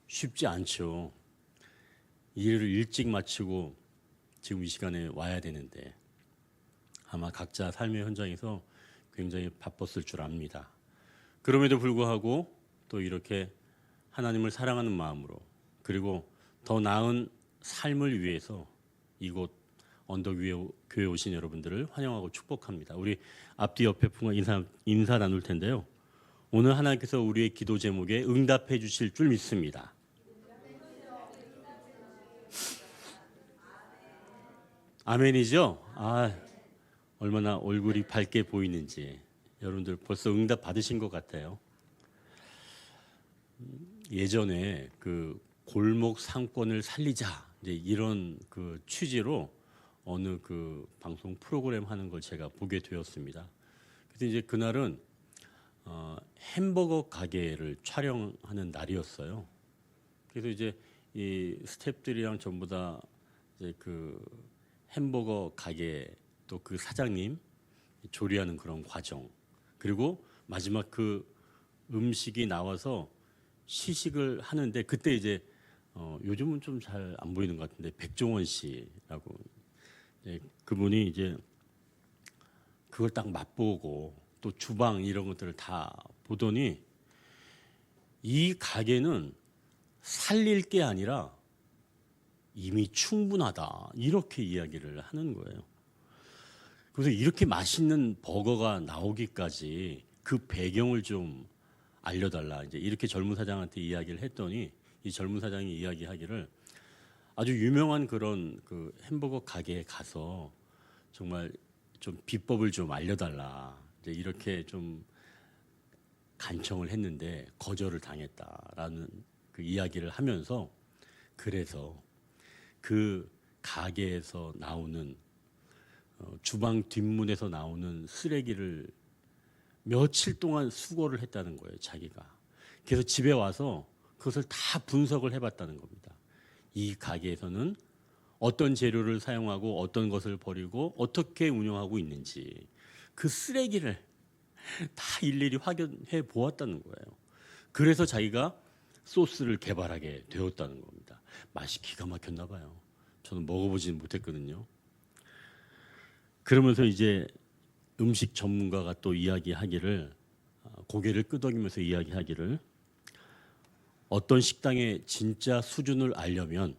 쉽지 않죠. 일을 일찍 마치고 지금 이 시간에 와야 되는데 아마 각자 삶의 현장에서 굉장히 바빴을 줄 압니다. 그럼에도 불구하고 또 이렇게 하나님을 사랑하는 마음으로 그리고 더 나은 삶을 위해서 이곳 언덕 위에 교회 오신 여러분들을 환영하고 축복합니다. 우리 앞뒤 옆에 분과 인사 나눌 텐데요. 오늘 하나님께서 우리의 기도 제목에 응답해 주실 줄 믿습니다. 아멘이죠? 얼마나 얼굴이 밝게 보이는지 여러분들 벌써 응답 받으신 것 같아요. 예전에 그 골목 상권을 살리자 이제 이런 그 취지로 어느 그 방송 프로그램 하는 걸 제가 보게 되었습니다. 그래서 이제 그날은 햄버거 가게를 촬영하는 날이었어요. 그래서 이제 이 스태프들이랑 전부 다 이제 그 햄버거 가게 또 그 사장님 조리하는 그런 과정 그리고 마지막 그 음식이 나와서 시식을 하는데 그때 이제 요즘은 좀 잘 안 보이는 것 같은데 백종원 씨라고 그분이 이제 그걸 딱 맛보고 또 주방 이런 것들을 다 보더니 이 가게는 살릴 게 아니라 이미 충분하다 이렇게 이야기를 하는 거예요. 그래서 이렇게 맛있는 버거가 나오기까지 그 배경을 좀 알려달라 이제 이렇게 젊은 사장한테 이야기를 했더니 이 젊은 사장이 이야기하기를 아주 유명한 그런 그 햄버거 가게에 가서 정말 좀 비법을 좀 알려달라 이제 이렇게 좀 간청을 했는데 거절을 당했다라는 그 이야기를 하면서 그래서 그 가게에서 나오는 주방 뒷문에서 나오는 쓰레기를 며칠 동안 수거를 했다는 거예요, 자기가. 그래서 집에 와서 그것을 다 분석을 해봤다는 겁니다. 이 가게에서는 어떤 재료를 사용하고 어떤 것을 버리고 어떻게 운영하고 있는지 그 쓰레기를 다 일일이 확인해 보았다는 거예요. 그래서 자기가 소스를 개발하게 되었다는 겁니다. 맛이 기가 막혔나 봐요. 저는 먹어보지는 못했거든요. 그러면서 이제 음식 전문가가 또 이야기하기를 고개를 끄덕이면서 이야기하기를 어떤 식당의 진짜 수준을 알려면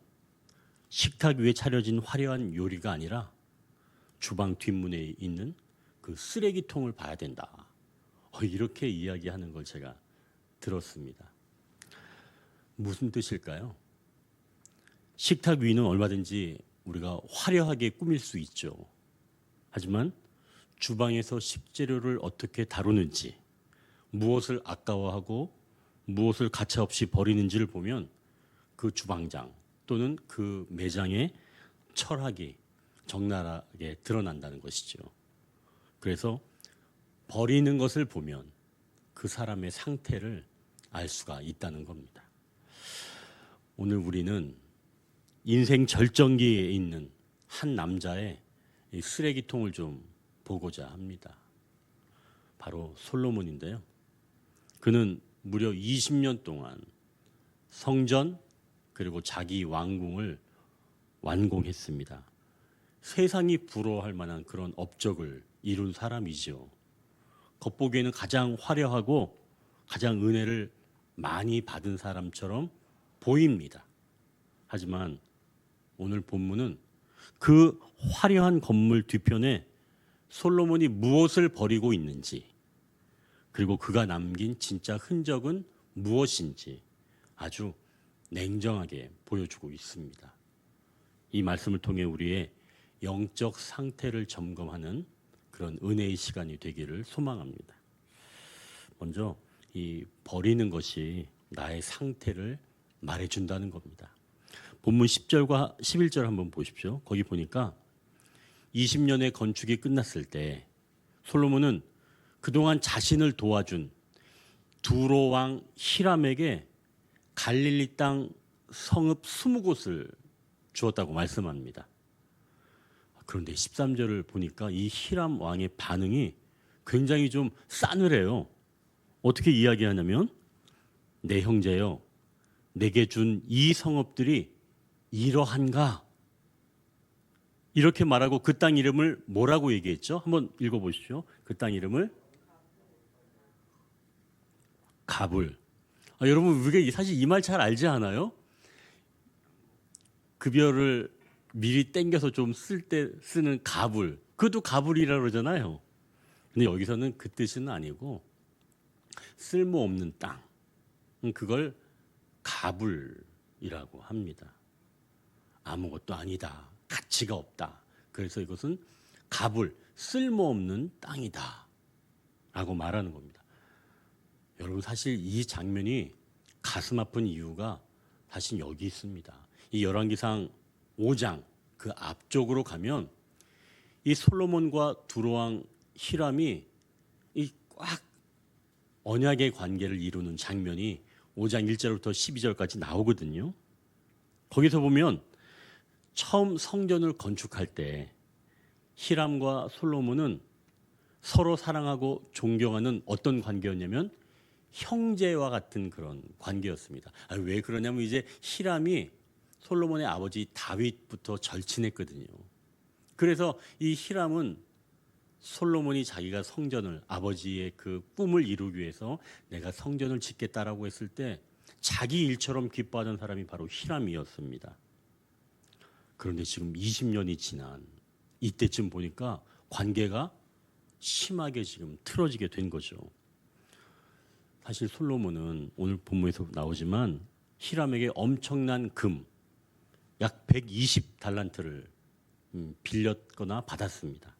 식탁 위에 차려진 화려한 요리가 아니라 주방 뒷문에 있는 그 쓰레기통을 봐야 된다. 이렇게 이야기하는 걸 제가 들었습니다. 무슨 뜻일까요? 식탁 위는 얼마든지 우리가 화려하게 꾸밀 수 있죠. 하지만 주방에서 식재료를 어떻게 다루는지, 무엇을 아까워하고 무엇을 가차없이 버리는지를 보면 그 주방장 또는 그 매장의 철학이 적나라하게 드러난다는 것이죠. 그래서 버리는 것을 보면 그 사람의 상태를 알 수가 있다는 겁니다. 오늘 우리는 인생 절정기에 있는 한 남자의 이 쓰레기통을 좀 보고자 합니다. 바로 솔로몬인데요. 그는 무려 20년 동안 성전 그리고 자기 왕궁을 완공했습니다. 세상이 부러워할 만한 그런 업적을 이룬 사람이죠. 겉보기에는 가장 화려하고 가장 은혜를 많이 받은 사람처럼 보입니다. 하지만 오늘 본문은 그 화려한 건물 뒤편에 솔로몬이 무엇을 버리고 있는지 그리고 그가 남긴 진짜 흔적은 무엇인지 아주 냉정하게 보여주고 있습니다. 이 말씀을 통해 우리의 영적 상태를 점검하는 그런 은혜의 시간이 되기를 소망합니다. 먼저 이 버리는 것이 나의 상태를 말해준다는 겁니다. 본문 10절과 11절 한번 보십시오. 거기 보니까 20년의 건축이 끝났을 때 솔로몬은 그동안 자신을 도와준 두로 왕 히람에게 갈릴리 땅 성읍 20곳을 주었다고 말씀합니다. 그런데 13절을 보니까 이 히람 왕의 반응이 굉장히 좀 싸늘해요. 어떻게 이야기하냐면 내 형제여 내게 준 이 성읍들이 이러한가? 이렇게 말하고 그 땅 이름을 뭐라고 얘기했죠? 한번 읽어보시죠. 그 땅 이름을 가불. 여러분 우리가 사실 이 말 잘 알지 않아요? 급여를 미리 땡겨서 좀 쓸 때 쓰는 가불. 그것도 가불이라고 그러잖아요. 근데 여기서는 그 뜻은 아니고 쓸모없는 땅. 그걸 가불이라고 합니다. 아무것도 아니다. 가치가 없다. 그래서 이것은 가불, 쓸모없는 땅이다. 라고 말하는 겁니다. 여러분 사실 이 장면이 가슴 아픈 이유가 사실 여기 있습니다. 이 열왕기상 5장 그 앞쪽으로 가면 이 솔로몬과 두로왕 히람이 이 꽉 언약의 관계를 이루는 장면이 5장 1절부터 12절까지 나오거든요. 거기서 보면 처음 성전을 건축할 때 히람과 솔로몬은 서로 사랑하고 존경하는 어떤 관계였냐면 형제와 같은 그런 관계였습니다. 왜 그러냐면 이제 히람이 솔로몬의 아버지 다윗부터 절친했거든요. 그래서 이 히람은 솔로몬이 자기가 성전을 아버지의 그 꿈을 이루기 위해서 내가 성전을 짓겠다라고 했을 때 자기 일처럼 기뻐하는 사람이 바로 히람이었습니다. 그런데 지금 20년이 지난 이때쯤 보니까 관계가 심하게 지금 틀어지게 된 거죠. 사실 솔로몬은 오늘 본문에서 나오지만 히람에게 엄청난 금, 약 120달란트를 빌렸거나 받았습니다.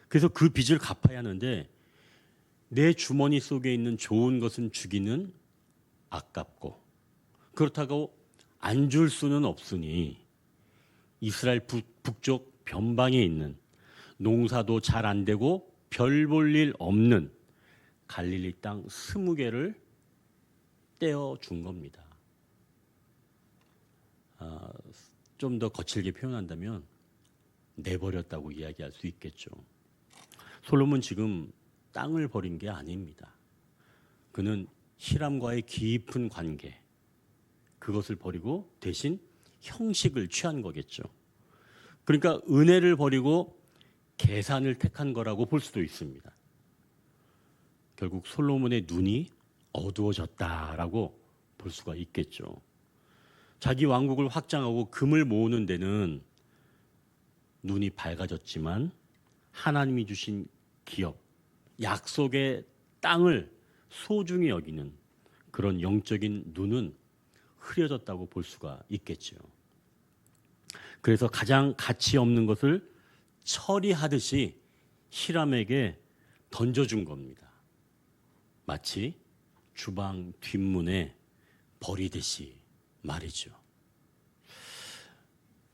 그래서 그 빚을 갚아야 하는데 내 주머니 속에 있는 좋은 것은 주기는 아깝고 그렇다고 안 줄 수는 없으니 이스라엘 북쪽 변방에 있는 농사도 잘 안 되고 별 볼 일 없는 갈릴리 땅 20개를 떼어준 겁니다. 좀 더 거칠게 표현한다면 내버렸다고 이야기할 수 있겠죠. 솔로몬 지금 땅을 버린 게 아닙니다. 그는 히람과의 깊은 관계, 그것을 버리고 대신 형식을 취한 거겠죠. 그러니까 은혜를 버리고 계산을 택한 거라고 볼 수도 있습니다. 결국 솔로몬의 눈이 어두워졌다라고 볼 수가 있겠죠. 자기 왕국을 확장하고 금을 모으는 데는 눈이 밝아졌지만 하나님이 주신 기업, 약속의 땅을 소중히 여기는 그런 영적인 눈은 흐려졌다고 볼 수가 있겠죠. 그래서 가장 가치 없는 것을 처리하듯이 히람에게 던져준 겁니다. 마치 주방 뒷문에 버리듯이 말이죠.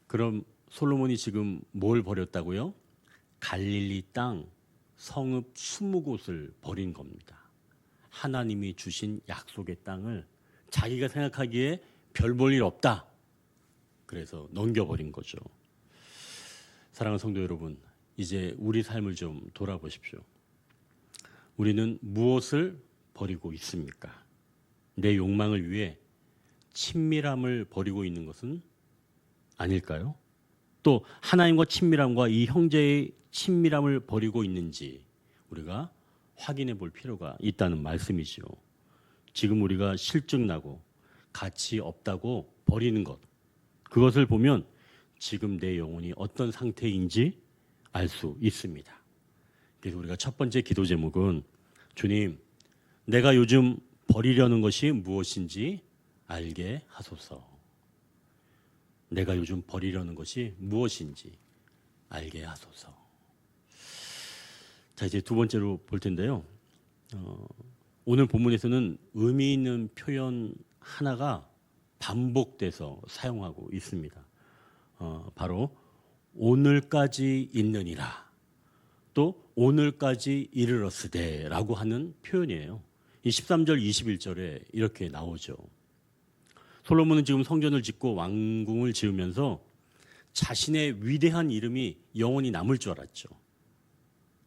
그럼 솔로몬이 지금 뭘 버렸다고요? 갈릴리 땅 성읍 20곳을 버린 겁니다. 하나님이 주신 약속의 땅을 자기가 생각하기에 별 볼 일 없다. 그래서 넘겨버린 거죠. 사랑하는 성도 여러분, 이제 우리 삶을 좀 돌아보십시오. 우리는 무엇을 버리고 있습니까? 내 욕망을 위해 친밀함을 버리고 있는 것은 아닐까요? 또 하나님과 친밀함과 이 형제의 친밀함을 버리고 있는지 우리가 확인해 볼 필요가 있다는 말씀이죠. 지금 우리가 실증나고 가치 없다고 버리는 것, 그것을 보면 지금 내 영혼이 어떤 상태인지 알 수 있습니다. 그래서 우리가 첫 번째 기도 제목은 주님, 내가 요즘 버리려는 것이 무엇인지 알게 하소서. 내가 요즘 버리려는 것이 무엇인지 알게 하소서. 자, 이제 두 번째로 볼 텐데요. 오늘 본문에서는 의미 있는 표현 하나가 반복돼서 사용하고 있습니다. 바로 오늘까지 있느니라, 또 오늘까지 이르렀으되라고 하는 표현이에요. 이 13절 21절에 이렇게 나오죠. 솔로몬은 지금 성전을 짓고 왕궁을 지으면서 자신의 위대한 이름이 영원히 남을 줄 알았죠.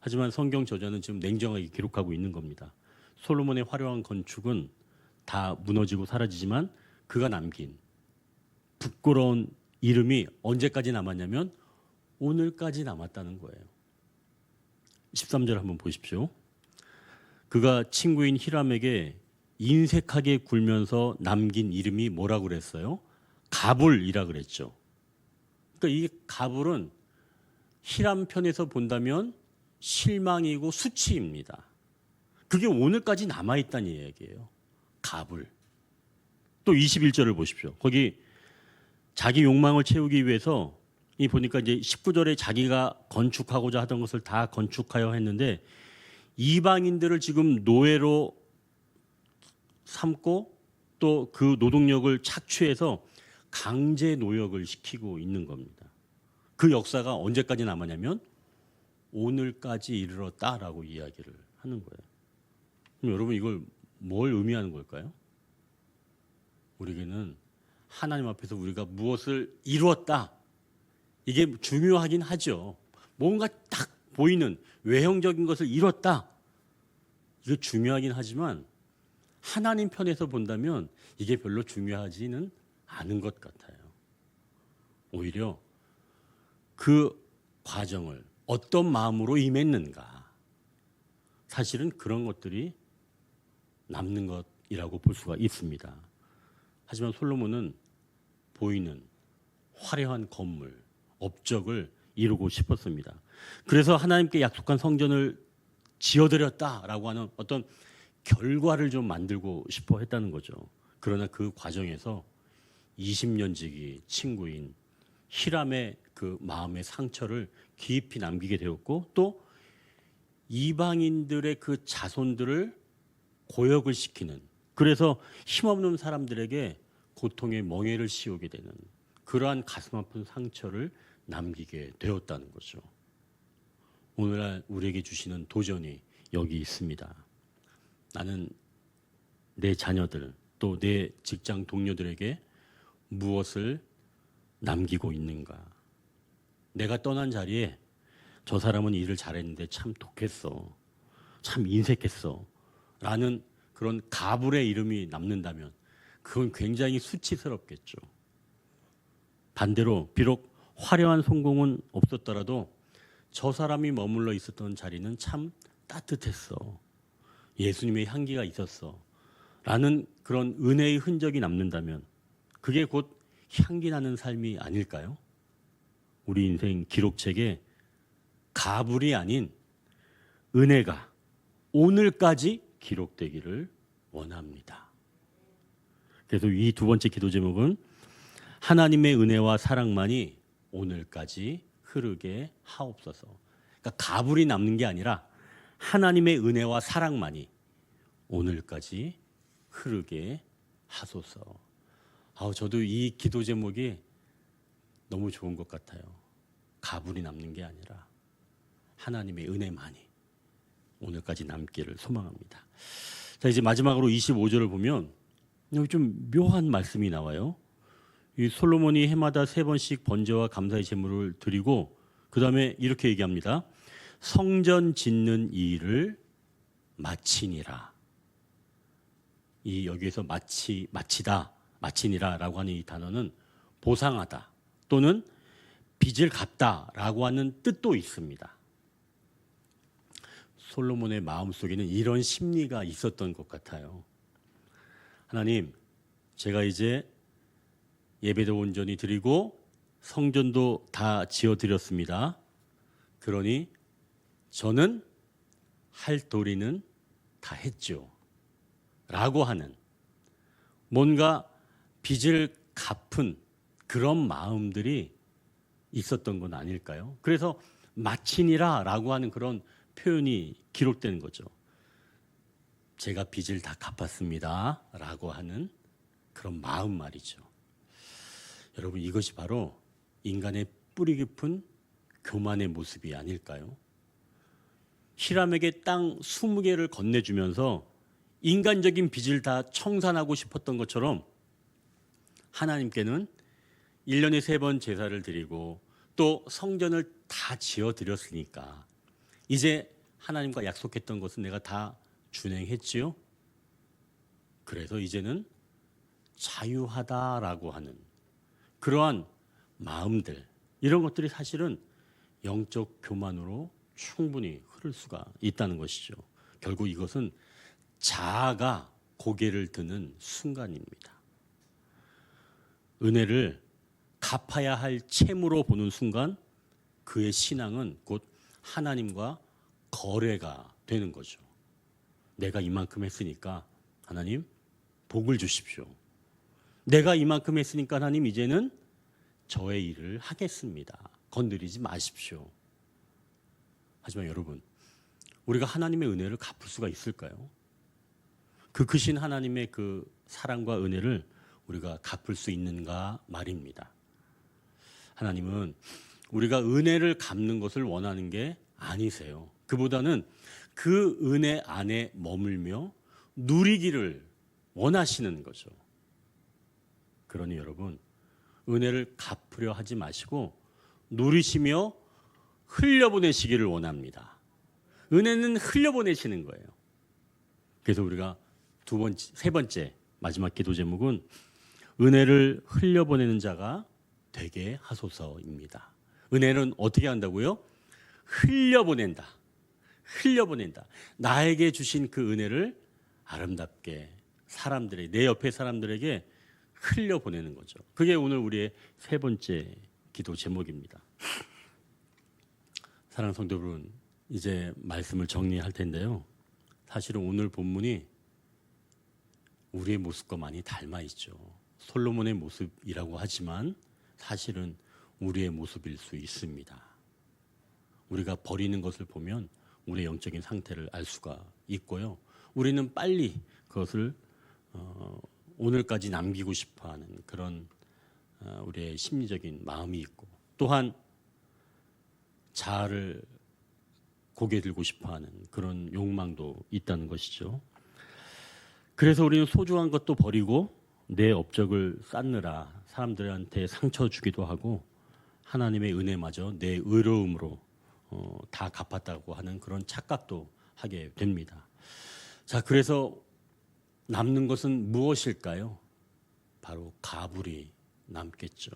하지만 성경 저자는 지금 냉정하게 기록하고 있는 겁니다. 솔로몬의 화려한 건축은 다 무너지고 사라지지만 그가 남긴 부끄러운 이름이 언제까지 남았냐면 오늘까지 남았다는 거예요. 13절 한번 보십시오. 그가 친구인 히람에게 인색하게 굴면서 남긴 이름이 뭐라고 그랬어요? 가불이라 그랬죠. 그러니까 이 가불은 히람 편에서 본다면 실망이고 수치입니다. 그게 오늘까지 남아있다는 이야기예요. 가불. 또 21절을 보십시오. 거기 자기 욕망을 채우기 위해서 이 보니까 이제 19절에 자기가 건축하고자 하던 것을 다 건축하여 했는데 이방인들을 지금 노예로 삼고 또 그 노동력을 착취해서 강제 노역을 시키고 있는 겁니다. 그 역사가 언제까지 남았냐면 오늘까지 이르렀다라고 이야기를 하는 거예요. 그럼 여러분 이걸 뭘 의미하는 걸까요? 우리에게는 하나님 앞에서 우리가 무엇을 이루었다. 이게 중요하긴 하죠. 뭔가 딱 보이는 외형적인 것을 이뤘다. 이게 중요하긴 하지만 하나님 편에서 본다면 이게 별로 중요하지는 않은 것 같아요. 오히려 그 과정을 어떤 마음으로 임했는가. 사실은 그런 것들이 남는 것이라고 볼 수가 있습니다. 하지만 솔로몬은 보이는 화려한 건물, 업적을 이루고 싶었습니다. 그래서 하나님께 약속한 성전을 지어드렸다라고 하는 어떤 결과를 좀 만들고 싶어 했다는 거죠. 그러나 그 과정에서 20년 지기 친구인 히람의 그 마음의 상처를 깊이 남기게 되었고 또 이방인들의 그 자손들을 고역을 시키는 그래서 힘없는 사람들에게 고통의 멍에를 씌우게 되는 그러한 가슴 아픈 상처를 남기게 되었다는 거죠. 오늘날 우리에게 주시는 도전이 여기 있습니다. 나는 내 자녀들 또 내 직장 동료들에게 무엇을 남기고 있는가? 내가 떠난 자리에 저 사람은 일을 잘했는데 참 독했어. 참 인색했어. 라는 그런 가불의 이름이 남는다면 그건 굉장히 수치스럽겠죠. 반대로 비록 화려한 성공은 없었더라도 저 사람이 머물러 있었던 자리는 참 따뜻했어. 예수님의 향기가 있었어. 라는 그런 은혜의 흔적이 남는다면 그게 곧 향기 나는 삶이 아닐까요? 우리 인생 기록책에 가불이 아닌 은혜가 오늘까지 기록되기를 원합니다. 그래서 이 두 번째 기도 제목은 하나님의 은혜와 사랑만이 오늘까지 흐르게 하옵소서. 그러니까 가불이 남는 게 아니라 하나님의 은혜와 사랑만이 오늘까지 흐르게 하소서. 저도 이 기도 제목이 너무 좋은 것 같아요. 가불이 남는 게 아니라 하나님의 은혜만이 오늘까지 남기를 소망합니다. 자, 이제 마지막으로 25절을 보면 여기 좀 묘한 말씀이 나와요. 이 솔로몬이 해마다 3번씩 번제와 감사의 제물을 드리고 그 다음에 이렇게 얘기합니다. 성전 짓는 일을 마치니라. 이 여기에서 마치다, 마치니라라고 하는 이 단어는 보상하다 또는 빚을 갚다라고 하는 뜻도 있습니다. 솔로몬의 마음속에는 이런 심리가 있었던 것 같아요. 하나님, 제가 이제 예배도 온전히 드리고 성전도 다 지어드렸습니다. 그러니 저는 할 도리는 다 했죠. 라고 하는 뭔가 빚을 갚은 그런 마음들이 있었던 건 아닐까요? 그래서 마치니라 라고 하는 그런 표현이 기록되는 거죠. 제가 빚을 다 갚았습니다. 라고 하는 그런 마음 말이죠. 여러분 이것이 바로 인간의 뿌리 깊은 교만의 모습이 아닐까요? 히람에게 땅 20개를 건네주면서 인간적인 빚을 다 청산하고 싶었던 것처럼 하나님께는 1년에 3번 제사를 드리고 또 성전을 다 지어드렸으니까 이제 하나님과 약속했던 것은 내가 다 준행했지요. 그래서 이제는 자유하다라고 하는 그러한 마음들, 이런 것들이 사실은 영적 교만으로 충분히 흐를 수가 있다는 것이죠. 결국 이것은 자아가 고개를 드는 순간입니다. 은혜를 갚아야 할 채무로 보는 순간 그의 신앙은 곧 하나님과 거래가 되는 거죠. 내가 이만큼 했으니까 하나님 복을 주십시오. 내가 이만큼 했으니까 하나님 이제는 저의 일을 하겠습니다. 건드리지 마십시오. 하지만 여러분, 우리가 하나님의 은혜를 갚을 수가 있을까요? 그 크신 하나님의 그 사랑과 은혜를 우리가 갚을 수 있는가 말입니다. 하나님은 우리가 은혜를 갚는 것을 원하는 게 아니세요. 그보다는 그 은혜 안에 머물며 누리기를 원하시는 거죠. 그러니 여러분, 은혜를 갚으려 하지 마시고 누리시며 흘려보내시기를 원합니다. 은혜는 흘려보내시는 거예요. 그래서 우리가 세 번째 마지막 기도 제목은 은혜를 흘려보내는 자가 되게 하소서입니다. 은혜는 어떻게 한다고요? 흘려보낸다. 흘려보낸다. 나에게 주신 그 은혜를 아름답게 사람들에게, 내 옆에 사람들에게 흘려보내는 거죠. 그게 오늘 우리의 세 번째 기도 제목입니다. 사랑하는 성도 여러분, 이제 말씀을 정리할 텐데요. 사실은 오늘 본문이 우리의 모습과 많이 닮아 있죠. 솔로몬의 모습이라고 하지만 사실은 우리의 모습일 수 있습니다. 우리가 버리는 것을 보면 우리의 영적인 상태를 알 수가 있고요. 우리는 빨리 그것을 오늘까지 남기고 싶어하는 그런 우리의 심리적인 마음이 있고, 또한 자아를 고개 들고 싶어하는 그런 욕망도 있다는 것이죠. 그래서 우리는 소중한 것도 버리고 내 업적을 쌓느라 사람들한테 상처 주기도 하고 하나님의 은혜마저 내 의로움으로 다 갚았다고 하는 그런 착각도 하게 됩니다. 자, 그래서 남는 것은 무엇일까요? 바로 가불이 남겠죠.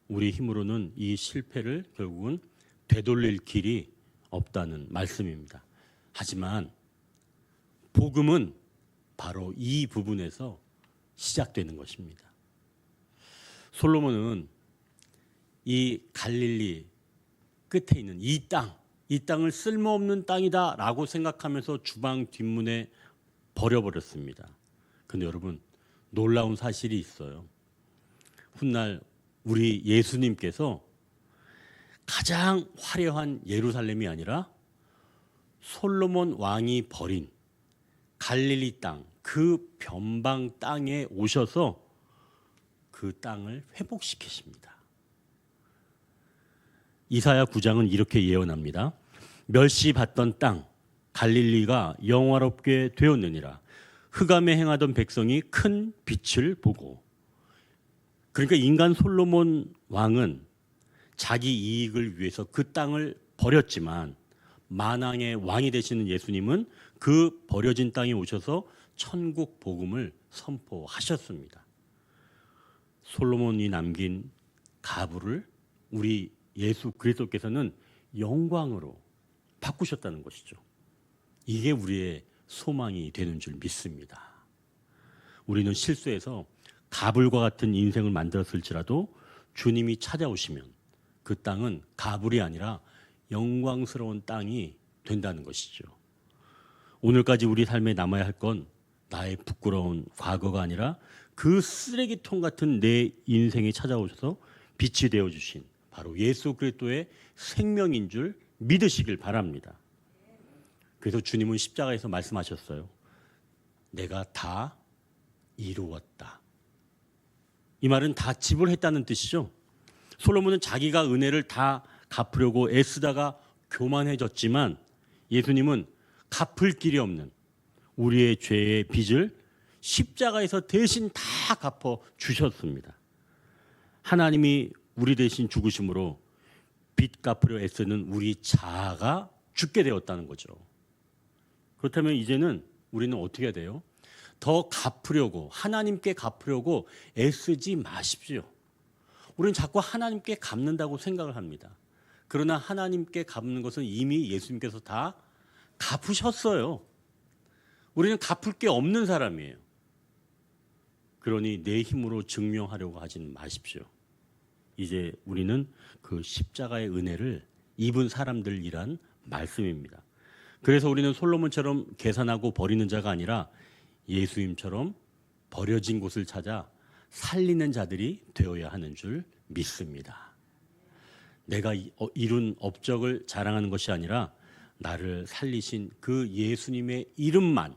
우리 힘으로는 이 실패를 결국은 되돌릴 길이 없다는 말씀입니다. 하지만 복음은 바로 이 부분에서 시작되는 것입니다. 솔로몬은 이 갈릴리 끝에 있는 이 땅을 쓸모없는 땅이다라고 생각하면서 주방 뒷문에 버려버렸습니다. 그런데 여러분, 놀라운 사실이 있어요. 훗날 우리 예수님께서 가장 화려한 예루살렘이 아니라 솔로몬 왕이 버린 갈릴리 땅, 그 변방 땅에 오셔서 그 땅을 회복시키십니다. 이사야 9장은 이렇게 예언합니다. 멸시받던 땅 갈릴리가 영화롭게 되었느니라. 흑암에 행하던 백성이 큰 빛을 보고. 그러니까 인간 솔로몬 왕은 자기 이익을 위해서 그 땅을 버렸지만 만왕의 왕이 되시는 예수님은 그 버려진 땅에 오셔서 천국 복음을 선포하셨습니다. 솔로몬이 남긴 가부를 우리 예수 그리스도께서는 영광으로 바꾸셨다는 것이죠. 이게 우리의 소망이 되는 줄 믿습니다. 우리는 실수해서 가불과 같은 인생을 만들었을지라도 주님이 찾아오시면 그 땅은 가불이 아니라 영광스러운 땅이 된다는 것이죠. 오늘까지 우리 삶에 남아야 할 건 나의 부끄러운 과거가 아니라 그 쓰레기통 같은 내 인생에 찾아오셔서 빛이 되어주신 바로 예수 그리스도의 생명인 줄 믿으시길 바랍니다. 그래서 주님은 십자가에서 말씀하셨어요. 내가 다 이루었다. 이 말은 다 지불했다는 뜻이죠. 솔로몬은 자기가 은혜를 다 갚으려고 애쓰다가 교만해졌지만 예수님은 갚을 길이 없는 우리의 죄의 빚을 십자가에서 대신 다 갚아 주셨습니다. 하나님이 우리 대신 죽으심으로 빚 갚으려 애쓰는 우리 자아가 죽게 되었다는 거죠. 그렇다면 이제는 우리는 어떻게 해야 돼요? 더 갚으려고 하나님께 갚으려고 애쓰지 마십시오. 우리는 자꾸 하나님께 갚는다고 생각을 합니다. 그러나 하나님께 갚는 것은 이미 예수님께서 다 갚으셨어요. 우리는 갚을 게 없는 사람이에요. 그러니 내 힘으로 증명하려고 하지는 마십시오. 이제 우리는 그 십자가의 은혜를 입은 사람들이란 말씀입니다. 그래서 우리는 솔로몬처럼 계산하고 버리는 자가 아니라 예수님처럼 버려진 곳을 찾아 살리는 자들이 되어야 하는 줄 믿습니다. 내가 이룬 업적을 자랑하는 것이 아니라 나를 살리신 그 예수님의 이름만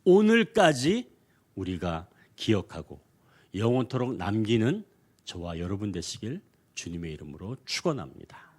오늘까지 우리가 기억하고 영원토록 남기는 저와 여러분 되시길 주님의 이름으로 축원합니다.